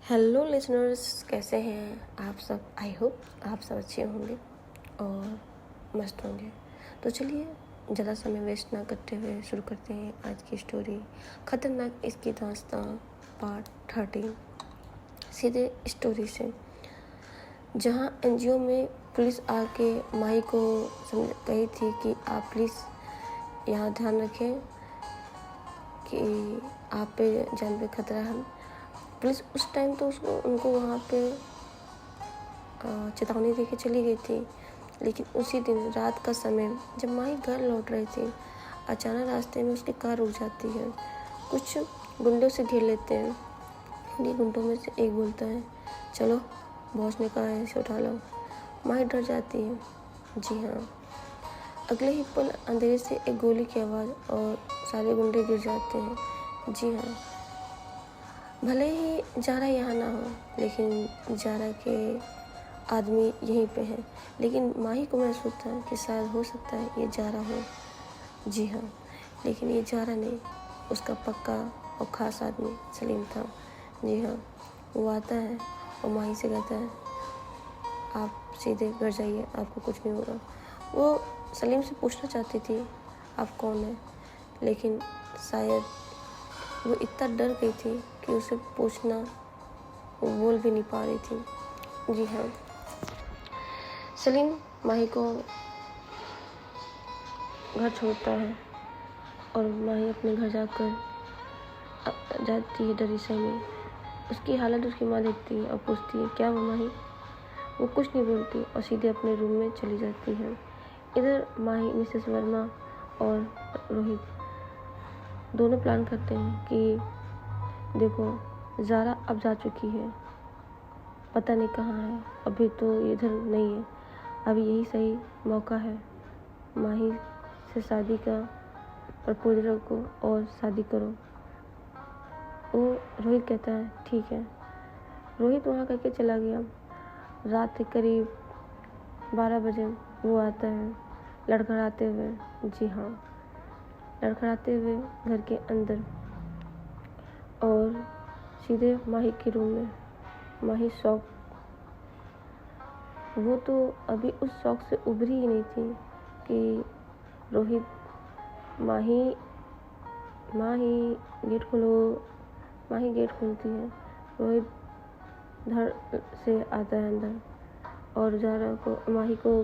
Hello listeners, कैसे हैं आप सब। आई होप आप सब अच्छे होंगे और मस्त होंगे। तो चलिए ज़्यादा समय वेस्ट ना करते हुए शुरू करते हैं आज की स्टोरी, ख़तरनाक इसकी दास्तां पार्ट 13। सीधे स्टोरी से, जहां एनजीओ में पुलिस आके माही को कही थी कि आप प्लीज़ यहाँ ध्यान रखें कि आप पे जान पे खतरा है। पुलिस उस टाइम तो उनको वहाँ पे चेतावनी दे के चली गई थी, लेकिन उसी दिन रात का समय जब माही घर लौट रही थी, अचानक रास्ते में उसकी कार रुक जाती है। कुछ गुंडों से घेर लेते हैं। उन्हीं गुंडों में से एक बोलता है, चलो बॉस ने कहा है इसे उठा लो। माही डर जाती है। जी हाँ, अगले ही पल अंधेरे से एक गोली की आवाज़ और सारे गुंडे गिर जाते हैं। जी हाँ, भले ही जारा यहाँ ना हो, लेकिन जारा के आदमी यहीं पे हैं। लेकिन माही को महसूस था कि शायद हो सकता है ये जारा हो। जी हाँ, लेकिन ये जारा नहीं, उसका पक्का और ख़ास आदमी सलीम था। जी हाँ, वो आता है और माही से कहता है, आप सीधे घर जाइए, आपको कुछ नहीं होगा। वो सलीम से पूछना चाहती थी आप कौन हैं, लेकिन शायद वो इतना डर गई थी कि उसे पूछना वो बोल भी नहीं पा रही थी। जी हाँ, सलीम माही को घर छोड़ता है और माही अपने घर जाकर जाती है डरी से में। उसकी हालत उसकी माँ देखती है और पूछती है, क्या हुआ माही। वो कुछ नहीं बोलती और सीधे अपने रूम में चली जाती है। इधर माही, मिसेस वर्मा और रोहित दोनों प्लान करते हैं कि देखो ज़ारा अब जा चुकी है, पता नहीं कहाँ है, अभी तो इधर नहीं है, अभी यही सही मौका है माही से शादी का प्रपोज रखो और शादी करो। वो रोहित कहता है ठीक है। रोहित वहाँ करके चला गया। रात के करीब 12 बजे वो आता है लड़खड़ाते हुए। जी हाँ, लड़खड़ाते हुए घर के अंदर और सीधे माही के रूम में। माही शौक, वो तो अभी उस शौक से उभरी ही नहीं थी कि रोहित माही गेट खोलो। माही गेट खोलती है। रोहित धड़ से आता है अंदर और जारा को माही को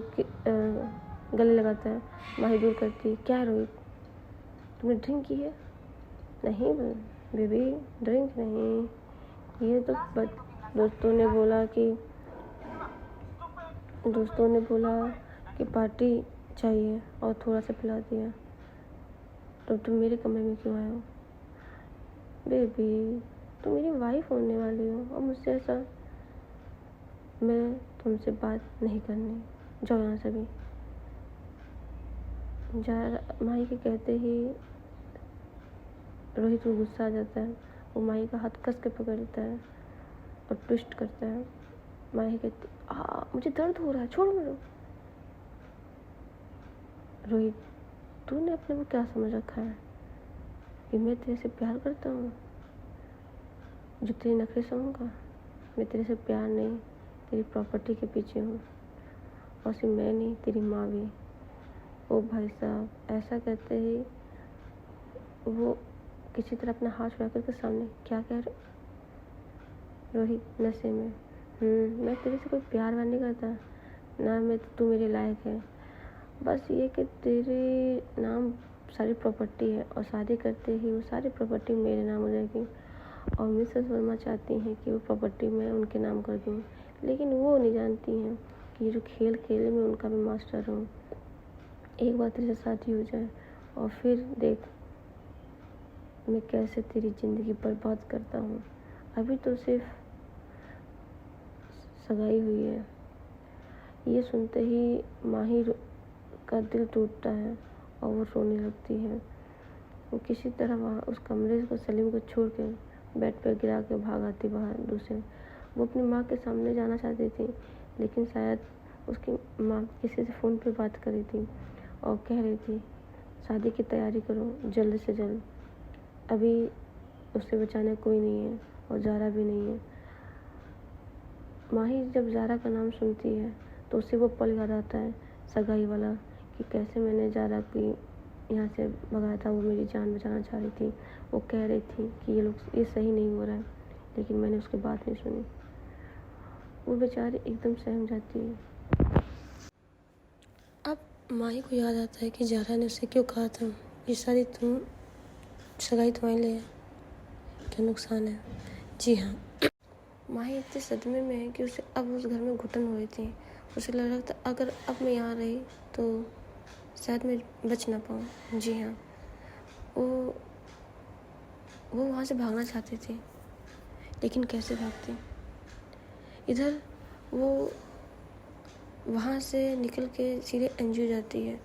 गले लगाता है। माही दूर करती है, क्या है रोहित, तुमने ड्रिंक की है। नहीं बेबी, ड्रिंक नहीं, ये तो दोस्तों ने बोला कि पार्टी चाहिए और थोड़ा सा पिला दिया। तो तुम मेरे कमरे में क्यों आए हो। बेबी, तुम मेरी वाइफ होने वाली हो और मुझसे ऐसा, मैं तुमसे बात नहीं करनी, जाओ यहाँ से भी। माही के कहते ही रोहित को गुस्सा आ जाता है। वो माही का हाथ कस के पकड़ता है और ट्विस्ट करता है। माही कहती, मुझे दर्द हो रहा है, छोड़ो मेरे। रोहित, तूने अपने को क्या समझ रखा है कि मैं तेरे से प्यार करता हूँ जो तेरे नखरे सहूँगा। मैं तेरे से प्यार नहीं, तेरी प्रॉपर्टी के पीछे हूँ, और सिर्फ मैं नहीं, तेरी माँ भी। ओ भाई साहब, ऐसा कहते ही वो किसी तरह अपना हाथ छुड़ा कर सामने, क्या कह रहे। रोहित नशे में, मैं तेरे से कोई प्यार वार नहीं करता ना, मैं तू मेरे लायक है। बस ये कि तेरे नाम सारी प्रॉपर्टी है और शादी करते ही वो सारी प्रॉपर्टी मेरे नाम हो जाएगी। और मिसेस वर्मा चाहती हैं कि वो प्रॉपर्टी मैं उनके नाम कर दूँ, लेकिन वो नहीं जानती हैं कि ये जो खेल खेले में उनका भी मास्टर हूँ। एक बार तेरे से शादी हो जाए और फिर देख मैं कैसे तेरी ज़िंदगी बर्बाद करता हूँ। अभी तो सिर्फ सगाई हुई है। ये सुनते ही माही का दिल टूटता है और वो रोने लगती है। वो किसी तरह वहाँ उस कमरे को सलीम को छोड़ के बेड पर गिरा के भाग आती बाहर दूसरे। वो अपनी माँ के सामने जाना चाहती थी, लेकिन शायद उसकी माँ किसी से फ़ोन पे बात कर रही थी और कह रही थी, शादी की तैयारी करो जल्द से जल्द, अभी उससे बचाने कोई नहीं है और जारा भी नहीं है। माही जब ज़ारा का नाम सुनती है तो उसे वो पल याद आता है, सगाई वाला, कि कैसे मैंने ज़ारा की यहाँ से भगाया था। वो मेरी जान बचाना चाह रही थी। वो कह रही थी कि ये सही नहीं हो रहा है, लेकिन मैंने उसकी बात नहीं सुनी। वो बेचारी एकदम सहम जाती है। अब माही को याद आता है कि ज़ारा ने उसे क्यों कहा था, ये सारी सगाई तुम्हारे लिए है, क्या नुकसान है। जी हाँ, माही इतने सदमे में है कि उसे अब उस घर में घुटन हो रही थी। उसे लग रहा था अगर अब मैं यहाँ रही तो शायद मैं बच ना पाऊँ। जी हाँ, वो वहाँ से भागना चाहती थी, लेकिन कैसे भागती। इधर वो वहाँ से निकल के सीधे एनजीओ जाती है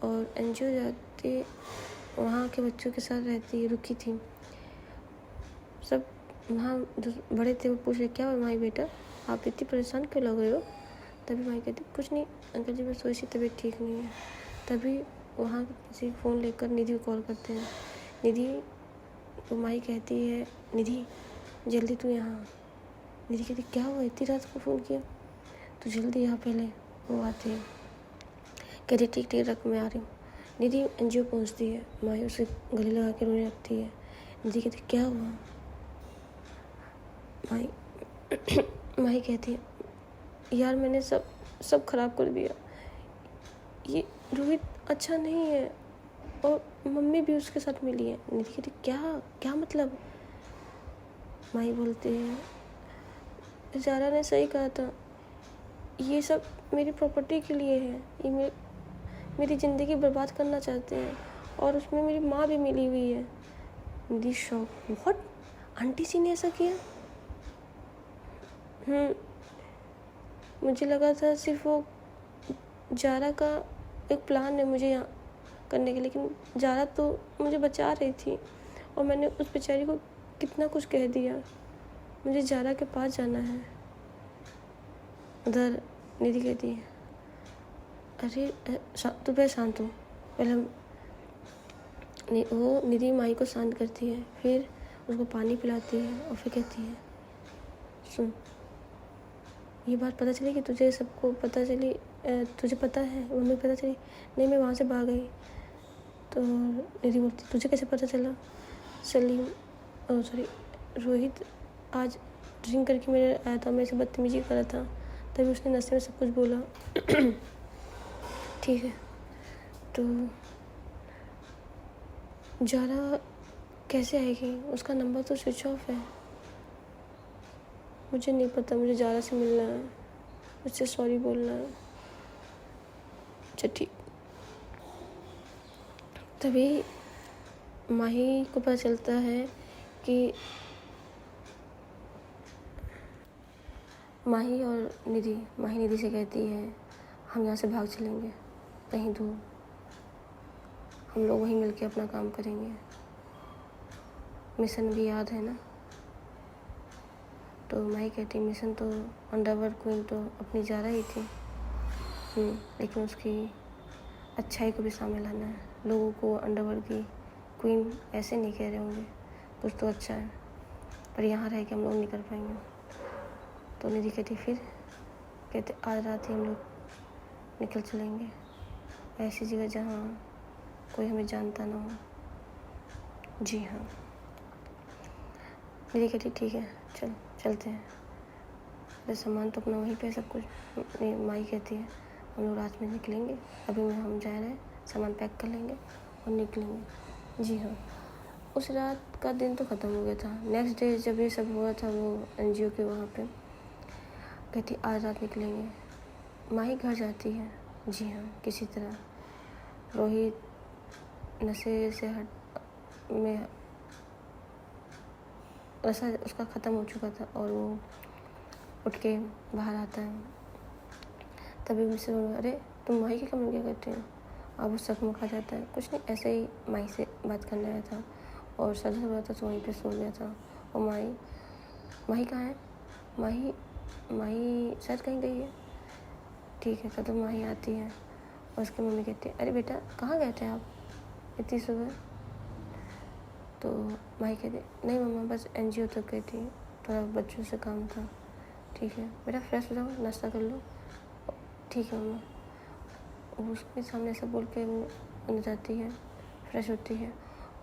और एनजीओ जाती वहाँ के बच्चों के साथ रहती है। रुकी थी, सब वहाँ बड़े थे। वो पूछ रहे, क्या हुआ माई बेटा, आप इतनी परेशान क्यों लग रहे हो। तभी माई कहती, कुछ नहीं अंकल जी, बस थोड़ी सी तबीयत ठीक नहीं है। तभी वहाँ किसी फ़ोन लेकर निधि को कॉल करते हैं। निधि को माई कहती है, निधि जल्दी तू यहाँ। निधि कहती, क्या हुआ, इतनी रात को फ़ोन किया, तो जल्दी यहाँ पहले। वो आती है, कहती ठीक ठीक रख, मैं आ रही हूँ। निधि एनजीओ पहुँचती है। माई उसे गले लगा के रोने लगती है। निधि कहती, क्या हुआ। माही कहती है, यार मैंने सब खराब कर दिया। ये रोहित अच्छा नहीं है और मम्मी भी उसके साथ मिली है। निधि कहती, क्या मतलब। माही बोलती है, ज़ारा ने सही कहा था, ये सब मेरी प्रॉपर्टी के लिए है। ये मेरी ज़िंदगी बर्बाद करना चाहते हैं और उसमें मेरी माँ भी मिली हुई है। निधि शॉक, व्हाट, आंटी सी ने ऐसा किया। मुझे लगा था सिर्फ वो ज़ारा का एक प्लान है मुझे यहाँ करने के, लेकिन ज़ारा तो मुझे बचा रही थी और मैंने उस बेचारी को कितना कुछ कह दिया। मुझे ज़ारा के पास जाना है। उधर निधि कहती है, अरे तू पहले शांत हो। पहले वो निधि माई को शांत करती है, फिर उसको पानी पिलाती है और फिर कहती है, सुन, ये बात पता चली कि तुझे सबको पता चली, तुझे पता है, मम्मी पता चली। नहीं, मैं वहाँ से भाग गई। तो निधि बोलती, तुझे कैसे पता चला। रोहित आज ड्रिंक करके मेरे आया था, मेरे से बदतमीजी कर रहा था, तभी उसने नशे में सब कुछ बोला। ठीक है, तो ज़ारा कैसे आएगी, उसका नंबर तो स्विच ऑफ है। मुझे नहीं पता, मुझे ज़ारा से मिलना है, मुझसे सॉरी बोलना है। अच्छा ठीक। तभी माही को पता चलता है कि माही निधि से कहती है, हम यहाँ से भाग चलेंगे कहीं दूर, हम लोग वहीं मिलके अपना काम करेंगे, मिशन भी याद है ना। तो माही कहती, मिशन तो अंडरवर्ल्ड क्वीन तो अपनी ज़ारा ही थी, लेकिन उसकी अच्छाई को भी सामने लाना है। लोगों को अंडरवर्ल्ड की क्वीन ऐसे नहीं कह रहे होंगे, कुछ तो अच्छा है, पर यहाँ रह के हम लोग नहीं कर पाएंगे। तो निधि कहती, फिर कहते, आज रात ही हम लोग निकल चलेंगे ऐसी जगह जहाँ कोई हमें जानता ना हो। जी हाँ। निधि कहती, ठीक है, चलते हैं। अरे सामान तो अपना वहीं पे सब कुछ। माई कहती है, हम लोग रात में निकलेंगे, अभी में हम जा रहे हैं, सामान पैक कर लेंगे और निकलेंगे। जी हाँ। उस रात का दिन तो ख़त्म हो गया था। नेक्स्ट डे जब ये सब हुआ था, वो एनजीओ के वहाँ पे कहती, आज रात निकलेंगे। माही घर जाती है। जी हाँ, किसी तरह रोहित नशे से नशा उसका ख़त्म हो चुका था और वो उठ के बाहर आता है। तभी मुझसे बोला, अरे तुम माही के कमरे क्या करते हो। अब वो सकमुख आ जाता है, कुछ नहीं, ऐसे ही माही से बात करने आया था और सर से बोला था तो वहीं पे सो गया था। और माही कहाँ है। माही शायद कहीं गई है। ठीक है, तो माही आती है और उसकी मम्मी कहती है, अरे बेटा कहाँ गए थे आप इतनी सुबह। तो माही कहती, नहीं मम्मा, बस एनजीओ तक गई थी, थोड़ा बच्चों से काम था। ठीक है बेटा, फ्रेश हो जाओ, नाश्ता कर लो। ठीक है मम्मा। उसके सामने ऐसा बोल के वो अंदर जाती है, फ्रेश होती है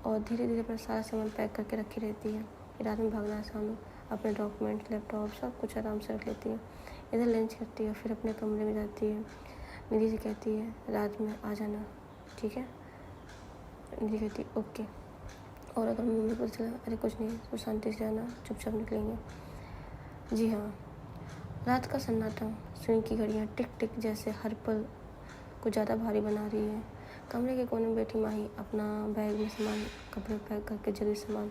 और धीरे धीरे अपना सारा सामान पैक करके रखी रहती है। रात में भागना है सामान, अपने डॉक्यूमेंट, लैपटॉप सब कुछ आराम से रख लेती है। इधर लंच करती है, फिर अपने कमरे में जाती है। निधि से कहती है रात में आ जाना, ठीक है। निधि कहती है ओके। और अगर मम्मी को चला अरे कुछ नहीं तो शांति से आना, चुपचाप निकलेंगे। जी हाँ, रात का सन्नाटा, सुई की घड़ियाँ टिक टिक जैसे हर पल को ज़्यादा भारी बना रही है। कमरे के कोने में बैठी माही अपना बैग में सामान, कपड़े पैक करके जरूरी सामान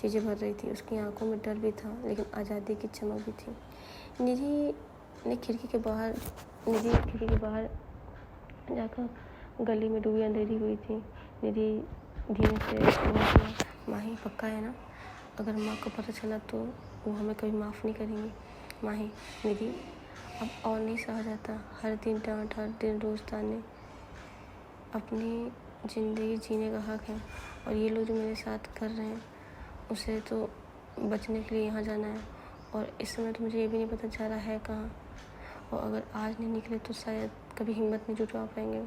चीज़ें भर रही थी। उसकी आंखों में डर भी था लेकिन आज़ादी की चमक भी थी। निधि खिड़की के बाहर जाकर गली में डूबी अंधेरी हुई थी। निधि धीरे से बोली, माही पक्का है ना? अगर माँ को पता चला तो वो हमें कभी माफ़ नहीं करेंगी। माही, निधि अब और नहीं सहा जाता, हर दिन डांट, हर दिन रोज़ ताने। अपनी ज़िंदगी जीने का हक है और ये लोग जो मेरे साथ कर रहे हैं उसे तो बचने के लिए यहाँ जाना है। और इस समय तो मुझे ये भी नहीं पता जा रहा है कहाँ, और अगर आज नहीं निकले तो शायद कभी हिम्मत नहीं जुटा पाएंगे।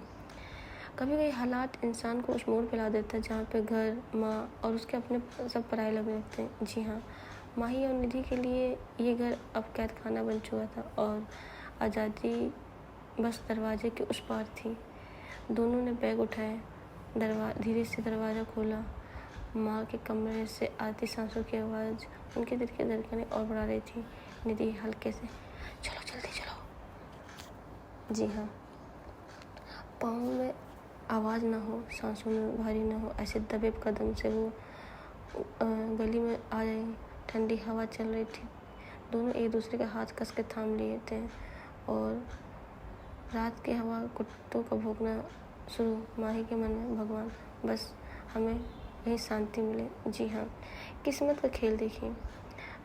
कभी कभी हालात इंसान को उस मोड़ पे ला देता है जहाँ पे घर, माँ और उसके अपने सब पराये लगने लगते हैं। जी हाँ, माही और निधि के लिए ये घर अब कैद खाना बन चुका था और आज़ादी बस दरवाजे के उस पार थी। दोनों ने बैग उठाए, धीरे से दरवाज़ा खोला। माँ के कमरे से आती सांसों की आवाज़ उनके दिल की धड़कनें और बढ़ा रही थी। निधि हल्के से, चलो जल्दी चलो। जी हाँ, पाँव में आवाज़ ना हो, सांसों में भारी ना हो, ऐसे दबे कदम से वो गली में आ जाएंगे। ठंडी हवा चल रही थी। दोनों एक दूसरे का हाथ कस के थाम लिए थे और रात की हवा, कुत्तों का भौंकना शुरू। माही के मन में, भगवान बस हमें यही शांति मिले। जी हाँ, किस्मत का खेल देखिए।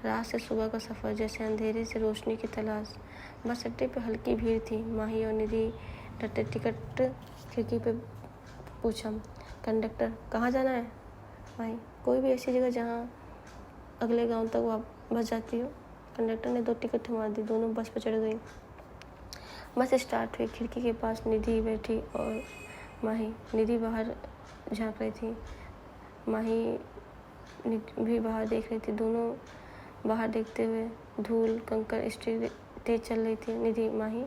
रात से सुबह का सफ़र, जैसे अंधेरे से रोशनी की तलाश। बस अड्डे पे हल्की भीड़ थी। माही और निधि डटे टिकट खिड़की पे पूछा, कंडक्टर कहाँ जाना है? माही, कोई भी ऐसी जगह जहाँ अगले गांव तक बस जाती हो। कंडक्टर ने 2 टिकट थमा दी। दोनों बस पर चढ़ गई। बस स्टार्ट हुई। खिड़की के पास निधि बैठी और माही। निधि बाहर झाँक रही थी, माही भी बाहर देख रही थी। दोनों बाहर देखते हुए, धूल कंकड़ स्ट्रीट तेज चल रही थी। निधि, माही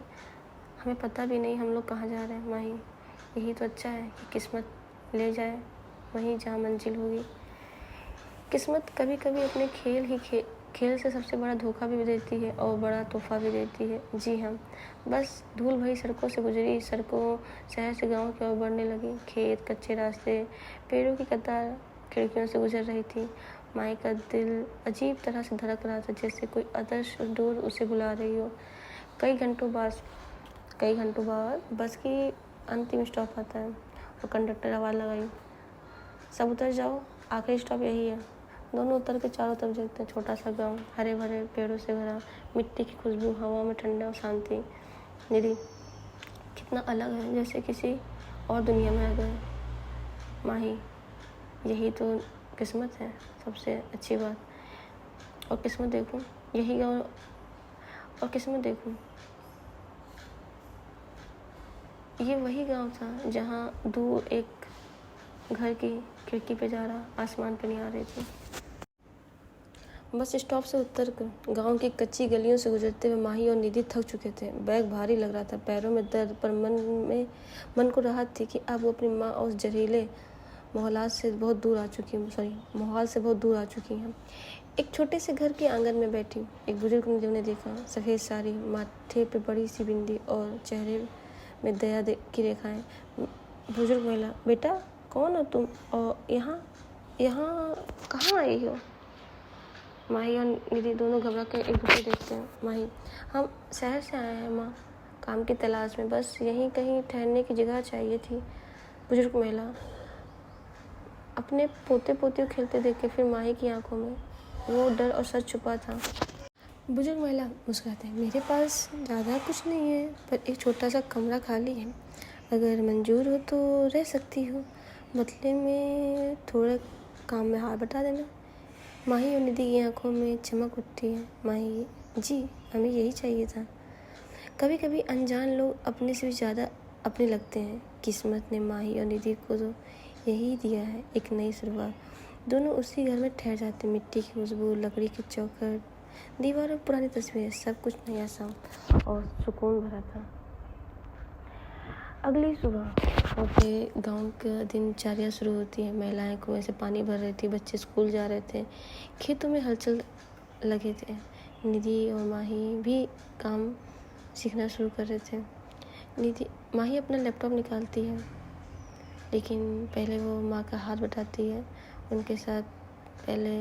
हमें पता भी नहीं हम लोग कहाँ जा रहे हैं। माही, यही तो अच्छा है कि किस्मत ले जाए वहीं जहाँ मंजिल होगी। किस्मत कभी कभी अपने खेल से सबसे बड़ा धोखा भी देती है और बड़ा तोहफा भी देती है। जी हाँ, बस धूल भरी सड़कों से गुजरी। सड़कों शहर से गांव की ओर बढ़ने लगी। खेत, कच्चे रास्ते, पेड़ों की कतार खिड़कियों से गुजर रही थी। माई का दिल अजीब तरह से धड़क रहा था, जैसे कोई अदृश्य डोर उसे बुला रही हो। कई घंटों बाद बस की अंतिम स्टॉप आता है और कंडक्टर आवाज़ लगाई, सब उतर जाओ, आखिरी स्टॉप यही है। दोनों उतर के चारों तरफ देखते हैं। छोटा सा गांव, हरे भरे पेड़ों से भरा, मिट्टी की खुशबू, हवा में ठंडा और शांति। निधि, कितना अलग है, जैसे किसी और दुनिया में आ गए। माही, यही तो किस्मत है, सबसे अच्छी बात। और किस्मत देखूं, यही गाँव, और किस्मत देखूं, ये वही गांव था जहाँ दूर एक घर की खिड़की पे जा रहा आसमान पे नहीं आ रही थी। बस स्टॉप से उतर कर गांव की कच्ची गलियों से गुजरते हुए माही और निधि थक चुके थे। बैग भारी लग रहा था, पैरों में दर्द, पर मन को राहत थी कि अब वो अपनी माँ और उस जहरीले माहौल से बहुत दूर आ चुकी हैं। एक छोटे से घर के आंगन में बैठी एक बुजुर्ग निधि ने देखा। सफ़ेद साड़ी, माथे पे बड़ी सी बिंदी और चेहरे में दया की रेखाएं। बुजुर्ग महिला, बेटा कौन हो तुम और यहाँ कहाँ आई हो? माही और निधि दोनों घबरा के एक दूसरे देखते हैं। माही, हम शहर से आए हैं माँ, काम की तलाश में, बस यहीं कहीं ठहरने की जगह चाहिए थी। बुजुर्ग महिला, अपने पोते पोतियों खेलते देख के फिर माही की आंखों में वो डर और सच छुपा था। बुजुर्ग महिला मुस्कुराते हैं, मेरे पास ज़्यादा कुछ नहीं है, पर एक छोटा सा कमरा खाली है, अगर मंजूर हो तो रह सकती हो। बदले में थोड़ा काम में हाथ बटा देना। माही और निधि की आंखों में चमक उठती है। माही, जी हमें यही चाहिए था। कभी कभी अनजान लोग अपने से भी ज़्यादा अपने लगते हैं। किस्मत ने माही और निधि को तो यही दिया है, एक नई शुरुआत। दोनों उसी घर में ठहर जाते। मिट्टी की खुशबू, लकड़ी की चौखट, दीवारों पर पुरानी तस्वीरें, सब कुछ नया सा और सुकून भरा था। अगली सुबह होते गांव का दिनचर्या शुरू होती है। महिलाएं कुएं से पानी भर रही थी, बच्चे स्कूल जा रहे थे, खेतों में हलचल लगे थे। निधि और माही भी काम सीखना शुरू कर रहे थे। माही अपना लैपटॉप निकालती है, लेकिन पहले वो माँ का हाथ बटाती है। उनके साथ पहले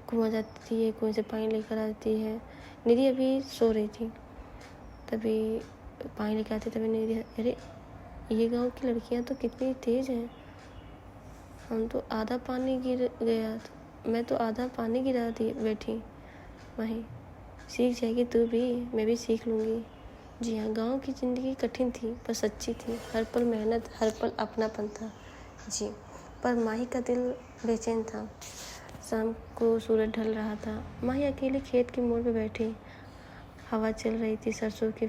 कुआं जाती है, कुएं से पानी लेकर आती है। निधि अभी सो रही थी, तभी पानी लेकर आती, तभी निधि, अरे ये गांव की लड़कियां तो कितनी तेज हैं, हम तो आधा पानी गिर गया, मैं तो आधा पानी गिरा दी बैठी। माही, सीख जाएगी तू भी, मैं भी सीख लूँगी। जी हाँ, गांव की ज़िंदगी कठिन थी पर सच्ची थी। हर पल मेहनत, हर पल अपनापन था। जी, पर माही का दिल बेचैन था। शाम को सूरज ढल रहा था। माही अकेले खेत के मोड़ पर बैठी। हवा चल रही थी, सरसों के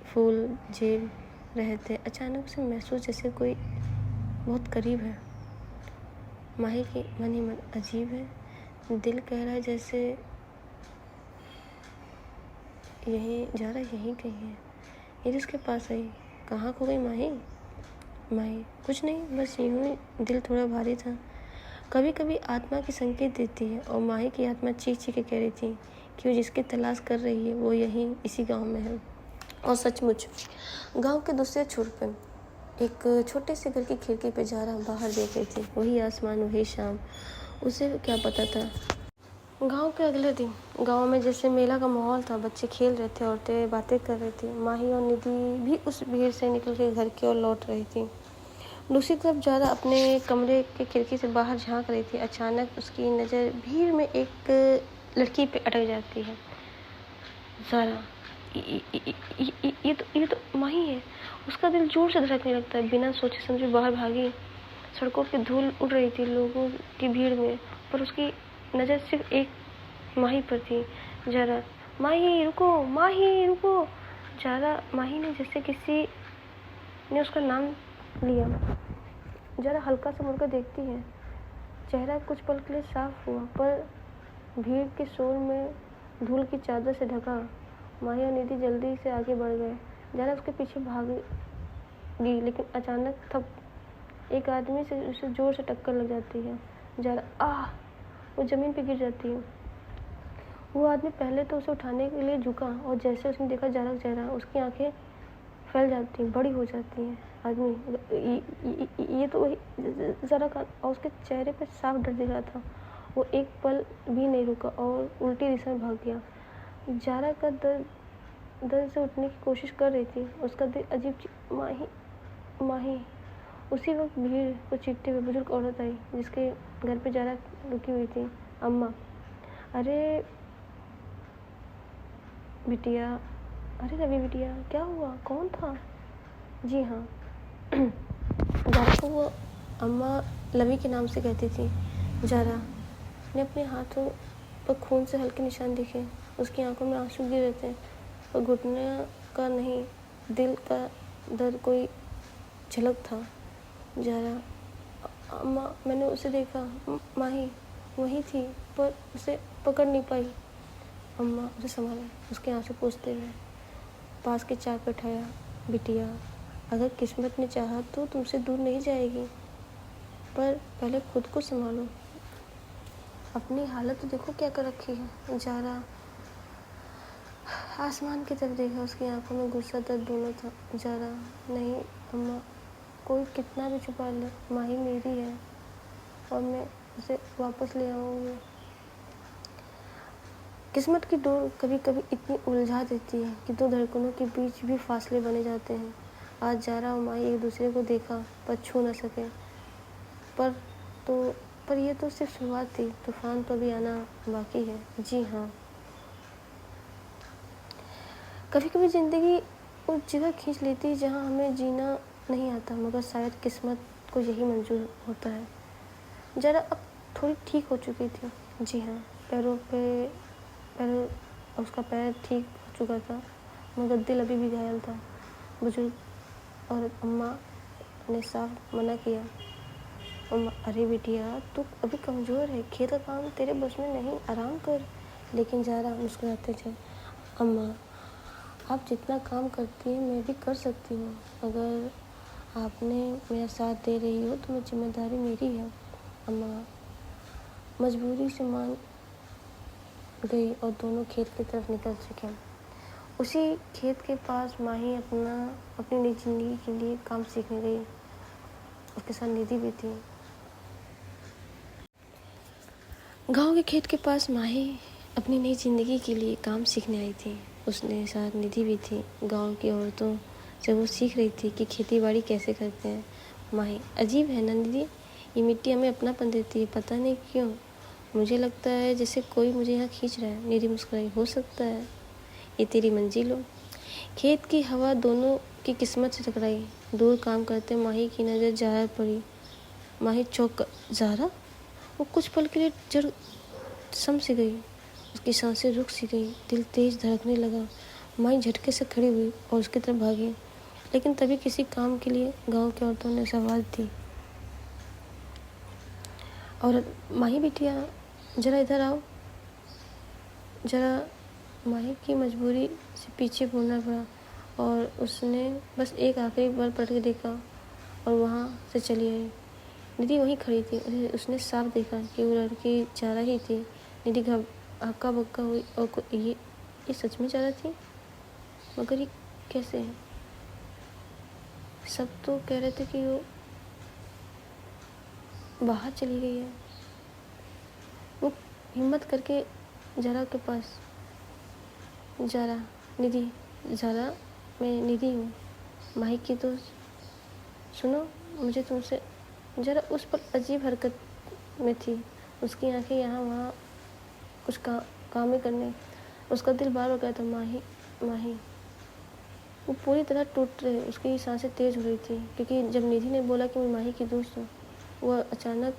फूल झेल रहे थे। अचानक उसे महसूस जैसे कोई बहुत करीब है। माही की मन ही मन अजीब है। दिल कह रहा है जैसे यहीं जा रहा, यहीं कहीं है। ये जिसके पास आई, कहाँ खो गई माही? माही, कुछ नहीं, बस यूं ही दिल थोड़ा भारी था। कभी कभी आत्मा की संकेत देती है, और माही की आत्मा चीख चीख के कह रही थी कि वो जिसकी तलाश कर रही है वो यहीं इसी गांव में है। और सचमुच गांव के दूसरे छोर पे एक छोटे से घर की खिड़की पे जा रहा बाहर देख रही थी। वही आसमान, वही शाम। उसे क्या पता था। गांव के अगले दिन गांव में जैसे मेला का माहौल था। बच्चे खेल रहे थे, औरतें बातें कर रही थी। माही और निधि भी उस भीड़ से निकल के घर की ओर लौट रही थी। दूसरी तरफ ज़्यादा अपने कमरे के खिड़की से बाहर झांक रही थी। अचानक उसकी नज़र भीड़ में एक लड़की पे अटक जाती है। ज़ारा, ये तो माही है। उसका दिल जोर से धड़कने लगता है। बिना सोचे समझे बाहर भागी। सड़कों की धूल उड़ रही थी लोगों की भीड़ में, पर उसकी नज़र सिर्फ एक माही पर थी। ज़ारा, माही रुको, माही रुको। ज़ारा, माही ने जैसे किसी ने उसका नाम लिया। ज़रा हल्का सा मुड़कर देखती है। चेहरा कुछ पल के लिए साफ हुआ, पर भीड़ के शोर में धूल की चादर से ढका। माही और निधि जल्दी से आगे बढ़ गए। ज़रा उसके पीछे भागी, लेकिन अचानक थप एक आदमी से उसे जोर से टक्कर लग जाती है। ज़रा आह, वो ज़मीन पर गिर जाती है। वो आदमी पहले तो उसे उठाने के लिए झुका, और जैसे उसने देखा ज़रा का चेहरा, उसकी आंखें फैल जाती हैं, बड़ी हो जाती हैं। आदमी, ये तो वही ज़रा का, और उसके चेहरे पर साफ डर दिख रहा था। वो एक पल भी नहीं रुका और उल्टी दिशा में भाग गया। ज़ारा का दर्द से उठने की कोशिश कर रही थी। उसका दिल अजीब माही, माही। उसी वक्त भीड़ को चीखते हुए बुजुर्ग औरत आई, जिसके घर पे ज़ारा रुकी हुई थी। अम्मा, अरे बिटिया, अरे रवि बिटिया, क्या हुआ, कौन था? जी हाँ, ज़ारा को वो अम्मा लवी के नाम से कहती थी। ज़ारा ने अपने हाथों पर खून से हल्के निशान देखे। उसकी आंखों में आंसू गिर रहे थे, पर घुटने का नहीं, दिल का दर्द कोई झलक था। ज़ारा, अम्मा, मैंने उसे देखा, माही वही थी, पर उसे पकड़ नहीं पाई। अम्मा उसे संभाला, उसके आंसू पोंछते हुए पास के चाय पर उठाया। बिटिया, अगर किस्मत ने चाहा तो तुमसे दूर नहीं जाएगी, पर पहले खुद को संभालो। अपनी हालत तो देखो क्या कर रखी है। ज़ारा आसमान की तरफ देखा, उसकी आंखों में गुस्सा दर्द दोनों था। ज़ारा, नहीं अम्मा, कोई कितना भी छुपा ले, माही मेरी है और मैं उसे वापस ले आऊँगी। किस्मत की डोर कभी कभी इतनी उलझा देती है कि दो धड़कनों के बीच भी फासले बने जाते हैं। आज ज़ारा और माही एक दूसरे को देखा पर छू न सके। पर पर यह तो सिर्फ शुरुआत थी। तूफान तो अभी आना बाकी है। जी हाँ, कभी कभी ज़िंदगी उस जगह खींच लेती है जहाँ हमें जीना नहीं आता, मगर शायद किस्मत को यही मंजूर होता है। ज़रा अब थोड़ी ठीक हो चुकी थी। जी हाँ, पैर उसका पैर ठीक हो चुका था, मगर दिल अभी भी घायल था। बुजुर्ग और अम्मा ने साफ मना किया। अम्मा, अरे बिटिया, तू अभी कमज़ोर है, खेत का काम तेरे बस में नहीं, आराम कर। लेकिन ज़ारा मुस्कुराते थे। अम्मा, आप जितना काम करती हैं मैं भी कर सकती हूँ। अगर आपने मेरा साथ दे रही हो तो मैं जिम्मेदारी मेरी है। अम्मा मजबूरी से मान गई और दोनों खेत की तरफ निकल चुके। उसी खेत के पास माही अपनी नई जिंदगी के लिए काम सीखने गई। उसके साथ निधि भी थी। गांव के खेत के पास माही अपनी नई जिंदगी के लिए काम सीखने आई थी। उसने साथ निधि भी थी। गांव की औरतों से वो सीख रही थी कि खेती बाड़ी कैसे करते हैं। माही, अजीब है ना निधि, ये मिट्टी हमें अपनापन देती है, पता नहीं क्यों। मुझे लगता है जैसे कोई मुझे यहाँ खींच रहा है। निधि मुस्कुराई। हो सकता है ये तेरी मंजिल हो। खेत की हवा दोनों की किस्मत से टकराई। दूर काम करते माही की नज़र ज़ारा पड़ी। माही चौंक ज़ारा? वो कुछ पल के लिए जड़ सम सी गई। उसकी सांसें रुक सी गई, दिल तेज धड़कने लगा। माही झटके से खड़ी हुई और उसकी तरफ भागी। लेकिन तभी किसी काम के लिए गांव की औरतों ने आवाज़ दी। और माही बिटिया, ज़रा इधर आओ। ज़रा माही की मजबूरी से पीछे मुड़ना पड़ा और उसने बस एक आखिरी बार पलट के देखा और वहाँ से चली आई। निधि वहीं खड़ी थी। उसने साफ देखा कि वो लड़की ज़ारा ही थी। निधि हक्का बक्का हुई और ये सच में ज़ारा थी। मगर ये कैसे है? सब तो कह रहे थे कि वो बाहर चली गई है। वो हिम्मत करके ज़ारा के पास, ज़ारा, निधि, ज़ारा, मैं निधि हूँ, माही की दोस्त। सुनो, मुझे तुमसे। ज़रा उस पर अजीब हरकत में थी। उसकी आंखें यहाँ वहाँ कुछ काम ही करने। उसका दिल बार बार कहता, माही माही। वो पूरी तरह टूट रही। उसकी सांसें तेज हो रही थी क्योंकि जब निधि ने बोला कि मैं माही की दोस्त हूँ, वह अचानक,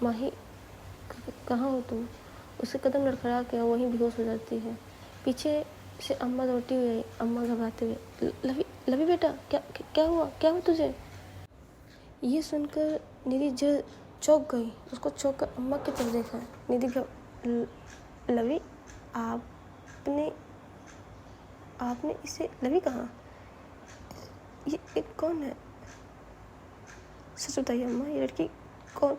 माही कहाँ हो तुम? उसके कदम लड़खड़ा के वहीं बेहोश हो जाती है। पीछे से अम्मा दौड़ती हुई आई। अम्मा घबराते हुए, लवी लवी बेटा, क्या हुआ? क्या हुआ तुझे? ये सुनकर निधि चौंक गई। उसको चौंक कर अम्मा की तरफ देखा। निधि लवी, आपने इसे लवी कहा? ये एक कौन है? सच बताइए अम्मा, ये लड़की कौन?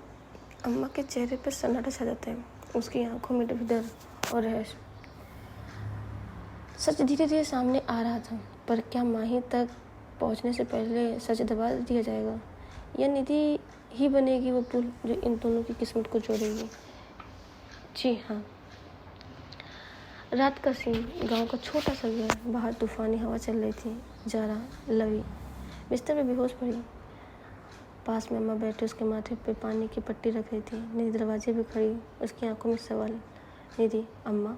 अम्मा के चेहरे पर सन्नाटा छा जाता है। उसकी आंखों में डर और रहस्य। सच धीरे धीरे सामने आ रहा था, पर क्या माही तक पहुंचने से पहले सच दबा दिया जाएगा? या निधि ही बनेगी वो पुल जो इन दोनों की किस्मत को जोड़ेगी? जी हाँ, रात का सीन। गांव का छोटा सा घर। बाहर तूफानी हवा चल रही थी। ज़ारा, लवी बिस्तर में बेहोश पड़ी। पास में अम्मा बैठे उसके माथे पे पानी की पट्टी रख रही थी। निधि दरवाजे पे खड़ी, उसकी आंखों में सवाल। निधि, अम्मा,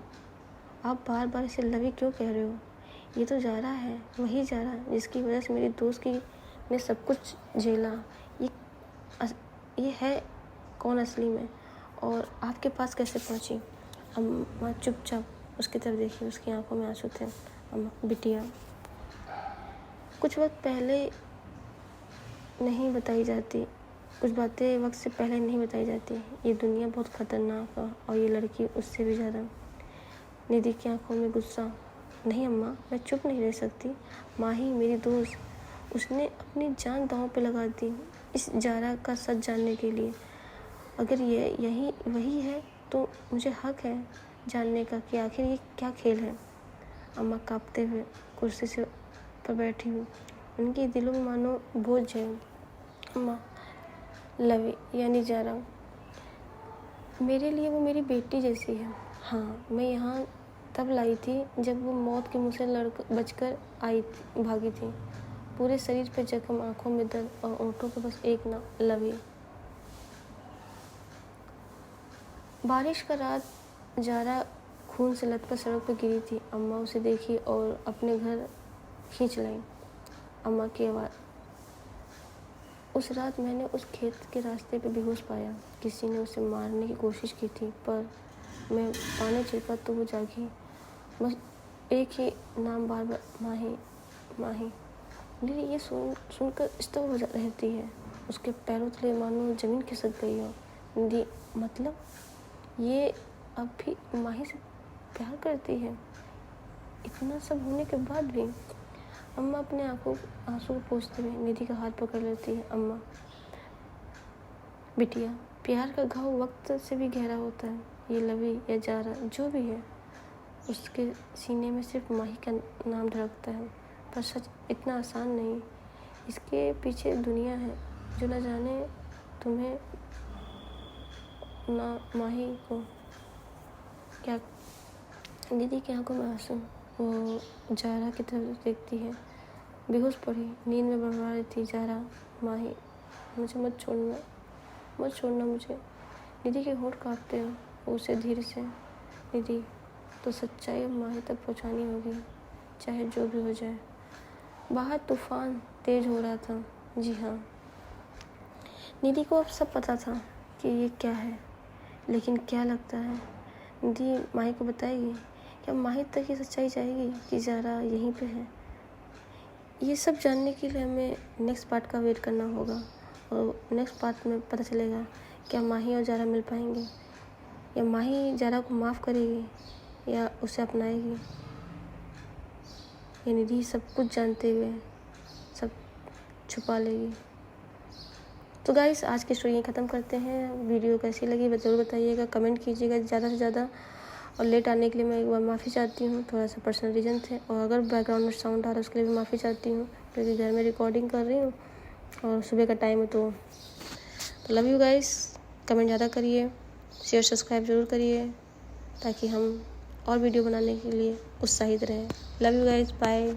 आप बार बार इसे लवी क्यों कह रहे हो? ये तो ज़ारा है, वही ज़ारा जिसकी वजह से मेरी दोस्त की ने सब कुछ झेला। ये है कौन असली में, और आपके पास कैसे पहुंची? अम्मा चुपचाप उसकी तरफ देखी। उसकी आंखों में आंसू थे। अम्मा, बिटिया, कुछ वक्त पहले नहीं बताई जाती, कुछ बातें वक्त से पहले नहीं बताई जाती। ये दुनिया बहुत खतरनाक है और ये लड़की उससे भी ज़्यादा। निधि की आंखों में गुस्सा। नहीं अम्मा, मैं चुप नहीं रह सकती। माही मेरी दोस्त, उसने अपनी जान दांव पे लगा दी इस ज़ारा का सच जानने के लिए। अगर यही वही है तो मुझे हक है जानने का कि आखिर ये क्या खेल है। अम्मा कांपते हुए कुर्सी से पर बैठी हुई, उनके दिलों में मानो बोझ है। अम्मा, लवी यानी ज़ारा, मेरे लिए वो मेरी बेटी जैसी है। हाँ, मैं यहाँ तब लाई थी जब वो मौत के मुँह से बचकर भागी थी। पूरे शरीर पे जख्म, आंखों में दर्द और ओंठों पे बस एक नाम, लवी। बारिश का रात। ज़ारा खून से लथपथ सड़क पर गिरी थी। अम्मा उसे देखी और अपने घर खींच लाई। अम्मा की आवाज़, उस रात मैंने उस खेत के रास्ते पे बेहोश पाया। किसी ने उसे मारने की कोशिश की थी, पर मैं पानी छिड़का तो वो जागी। बस एक ही नाम बार बार, माही माही। निधि ये सुनकर स्तब्ध हो रहती है। उसके पैरों तले मानो जमीन खिसक गई हो। निधि, मतलब ये अब भी माही से प्यार करती है? इतना सब होने के बाद भी? अम्मा अपने आंसू को पोंछते हुए निधि का हाथ पकड़ लेती है। अम्मा, बिटिया, प्यार का घाव वक्त से भी गहरा होता है। ये लवी या जारा जो भी है, उसके सीने में सिर्फ माही का नाम धड़कता है। पर सच इतना आसान नहीं। इसके पीछे दुनिया है जो न जाने तुम्हें ना माही को क्या। दीदी की आंखों में आंसू। वो जारा की तरफ देखती है। बेहोश पड़ी, नींद में बड़बड़ा रही थी जारा। माही, मुझे मत छोड़ना मुझे। निधि के होंठ कांपते हो। वो उसे धीरे से, निधि, तो सच्चाई अब माही तक पहुंचानी होगी, चाहे जो भी हो जाए। बाहर तूफान तेज हो रहा था। जी हाँ, निधि को अब सब पता था कि ये क्या है। लेकिन क्या लगता है निधि माही को बताएगी? क्या माही तक ये सच्चाई जाएगी कि जारा यहीं पे है? ये सब जानने के लिए हमें नेक्स्ट पार्ट का वेट करना होगा। और नेक्स्ट पार्ट में पता चलेगा क्या माही और जारा मिल पाएंगे, या माही जारा को माफ़ करेगी या उसे अपनाएगी, या निधि सब कुछ जानते हुए सब छुपा लेगी। तो गाइस, आज की स्टोरी ख़त्म करते हैं। वीडियो कैसी लगी ज़रूर बताइएगा, कमेंट कीजिएगा ज़्यादा से ज़्यादा। और लेट आने के लिए मैं एक बार माफ़ी चाहती हूँ, थोड़ा सा पर्सनल रीज़न थे। और अगर बैकग्राउंड में साउंड आ रहा है उसके लिए भी माफ़ी चाहती हूँ, क्योंकि घर में रिकॉर्डिंग कर रही हूँ और सुबह का टाइम है। तो लव यू गाइस। कमेंट ज़्यादा करिए, शेयर सब्सक्राइब ज़रूर करिए, ताकि हम और वीडियो बनाने के लिए उत्साहित रहें। Love you guys, bye.